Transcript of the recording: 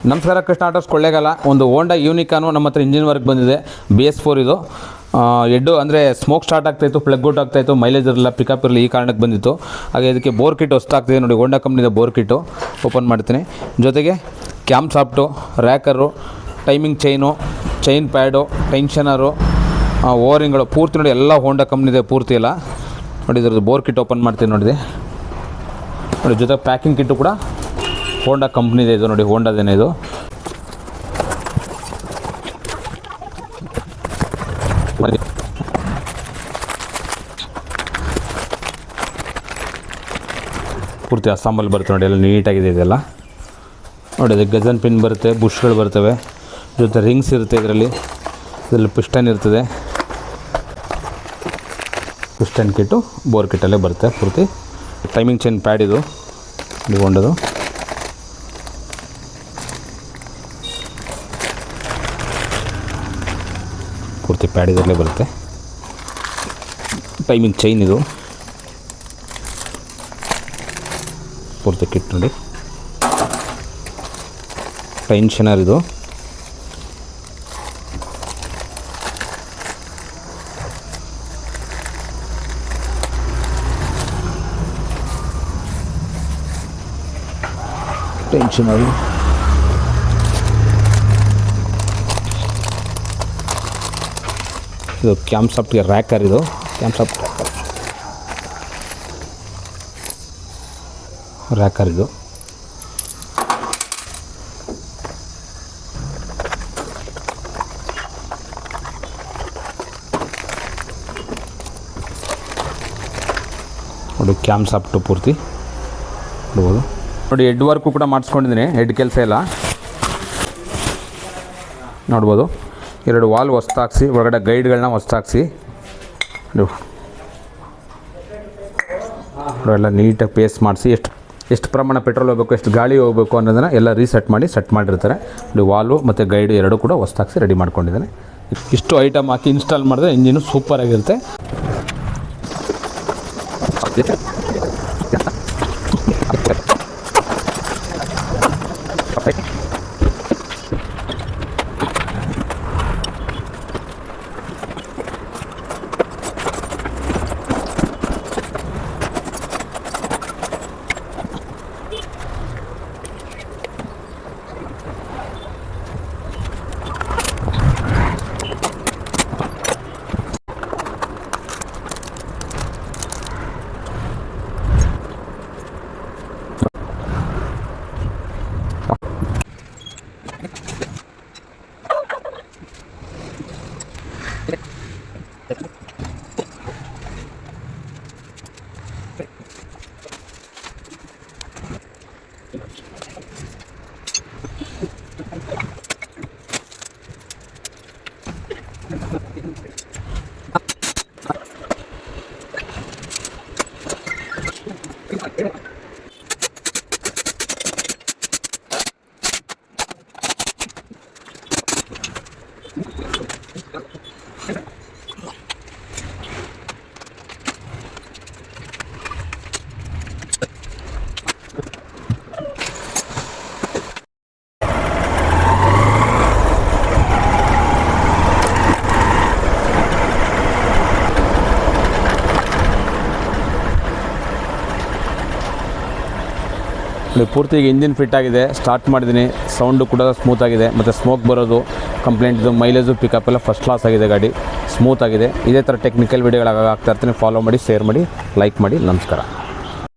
ನಮಸ್ಕಾರ, ಕೃಷ್ಣ ಆಟೋಸ್ ಕೊಳ್ಳೇಗಾಲ. ಒಂದು ಹೋಂಡಾ ಯೂನಿಕಾನು ನಮ್ಮ ಹತ್ರ ಇಂಜಿನ್ ವರ್ಕ್ ಬಂದಿದೆ. BS4 ಇದು. ಎಡ್ಡು ಅಂದರೆ ಸ್ಮೋಕ್ ಸ್ಟಾರ್ಟ್ ಆಗ್ತಾಯಿತ್ತು, ಪ್ಲಗ್ ಔಟ್ ಆಗ್ತಾಯಿತ್ತು, ಮೈಲೇಜ್ ಇರಲಿಲ್ಲ, ಪಿಕಪ್ ಇರಲಿ, ಈ ಕಾರಣಕ್ಕೆ ಬಂದಿತ್ತು. ಹಾಗೆ ಇದಕ್ಕೆ ಬೋರ್ ಕಿಟ್ ಹೊಸ್ತಾಗ್ತಿದೆ ನೋಡಿ, ಹೋಂಡಾ ಕಂಪ್ನಿದ ಬೋರ್ ಕಿಟ್ಟು ಓಪನ್ ಮಾಡ್ತೀನಿ. ಜೊತೆಗೆ camshaft, rocker, timing chain pad, tensioner, ಓವರಿಂಗ್ಗಳು ಪೂರ್ತಿ ನೋಡಿ, ಎಲ್ಲ ಹೋಂಡಾ ಕಂಪ್ನಿದೆ ಪೂರ್ತಿ ಎಲ್ಲ ನೋಡಿ. ಇದ್ರದ್ದು ಬೋರ್ ಕಿಟ್ ಓಪನ್ ಮಾಡ್ತೀನಿ ನೋಡಿ. ಜೊತೆಗೆ ಪ್ಯಾಕಿಂಗ್ ಕಿಟ್ಟು ಕೂಡ ಹೋಂಡಾ ಕಂಪ್ನಿದೆ ಇದು ನೋಡಿ, ಹೋಂಡಾದೇನೆ ಇದು. ಪೂರ್ತಿ ಅಸ್ಸಾಂಬಲ್ಲಿ ಬರುತ್ತೆ ನೋಡಿ, ಎಲ್ಲ ನೀಟಾಗಿದೆ ಇದೆಲ್ಲ ನೋಡಿ. ಅದು ಗಜನ್ ಪಿನ್ ಬರುತ್ತೆ, ಬುಷ್ಗಳು ಬರ್ತವೆ, ಜೊತೆ ರಿಂಗ್ಸ್ ಇರುತ್ತೆ ಇದರಲ್ಲಿ ಪಿಸ್ಟನ್ ಇರ್ತದೆ. ಪಿಸ್ಟನ್ ಕಿಟ್ಟು ಬೋರ್ ಕಿಟ್ಟಲ್ಲೇ ಬರುತ್ತೆ ಪೂರ್ತಿ. ಟೈಮಿಂಗ್ ಚೈನ್ ಪ್ಯಾಡ್ ಇದು ಹೊಂಡದು. ಪೂರ್ತಿ ಪ್ಯಾಡ್ ಇದರಲ್ಲೇ ಬರುತ್ತೆ. ಟೈಮಿಂಗ್ ಚೈನ್ ಇದು ಪೂರ್ತಿ ಕಿಟ್ ನೋಡಿ. ಟೆನ್ಷನರ್ ಇದು, ಟೆನ್ಷನರ್ ಇದು. ಕ್ಯಾಮ್ ಸಾಫ್ಟ್ಗೆ ರ್ಯಾಕರ್ ಇದು, ಕ್ಯಾಮ್ ಸಾಫ್ಟ್ ರ್ಯಾಕರ್ ಇದು. ನೋಡಿ ಕ್ಯಾಮ್ ಸಾಫ್ಟು ಪೂರ್ತಿ ನೋಡ್ಬೋದು ನೋಡಿ. ಹೆಡ್ ವರ್ಕು ಕೂಡ ಮಾಡಿಸ್ಕೊಂಡಿದ್ದೀನಿ, ಹೆಡ್ ಕೆಲಸ ಎಲ್ಲ ನೋಡ್ಬೋದು. 2 ವಾಲ್ ಹೊಸ್ತಾಕ್ಸಿ, ಒಳಗಡೆ ಗೈಡ್ಗಳನ್ನ ಹೊಸ್ತಾಕ್ಸಿ ಎಲ್ಲ ನೀಟಾಗಿ ಪೇಸ್ಟ್ ಮಾಡಿಸಿ, ಎಷ್ಟು ಪ್ರಮಾಣ ಪೆಟ್ರೋಲ್ ಹೋಗಬೇಕು, ಎಷ್ಟು ಗಾಳಿ ಹೋಗಬೇಕು ಅನ್ನೋದನ್ನು ಎಲ್ಲ ರೀಸೆಟ್ ಮಾಡಿ ಸೆಟ್ ಮಾಡಿರ್ತಾರೆ ನೋಡಿ. ವಾಲು ಮತ್ತು ಗೈಡು ಎರಡೂ ಕೂಡ ಹೊಸ್ತಾಕ್ಸಿ ರೆಡಿ ಮಾಡ್ಕೊಂಡಿದ್ದಾನೆ. ಇಷ್ಟು ಐಟಮ್ ಹಾಕಿ ಇನ್ಸ್ಟಾಲ್ ಮಾಡಿದ್ರೆ ಇಂಜಿನು ಸೂಪರಾಗಿರುತ್ತೆ. ಪೂರ್ತಿ ಇಂಜಿನ್ ಫಿಟ್ ಆಗಿದೆ, ಸ್ಟಾರ್ಟ್ ಮಾಡಿದ್ದೀನಿ. ಸೌಂಡು ಕೂಡ ಸ್ಮೂತಾಗಿದೆ, ಮತ್ತು ಸ್ಮೋಕ್ ಬರೋದು ಕಂಪ್ಲೇಂಟ್ದು, ಮೈಲೇಜು ಪಿಕಪ್ ಎಲ್ಲ ಫಸ್ಟ್ ಕ್ಲಾಸ್ ಆಗಿದೆ, ಗಾಡಿ ಸ್ಮೂತ್ ಆಗಿದೆ. ಇದೇ ಥರ ಟೆಕ್ನಿಕಲ್ ವೀಡಿಯೋಗಳು ಆಗ್ತಾ ಇರ್ತೀನಿ. ಫಾಲೋ ಮಾಡಿ, ಶೇರ್ ಮಾಡಿ, ಲೈಕ್ ಮಾಡಿ. ನಮಸ್ಕಾರ.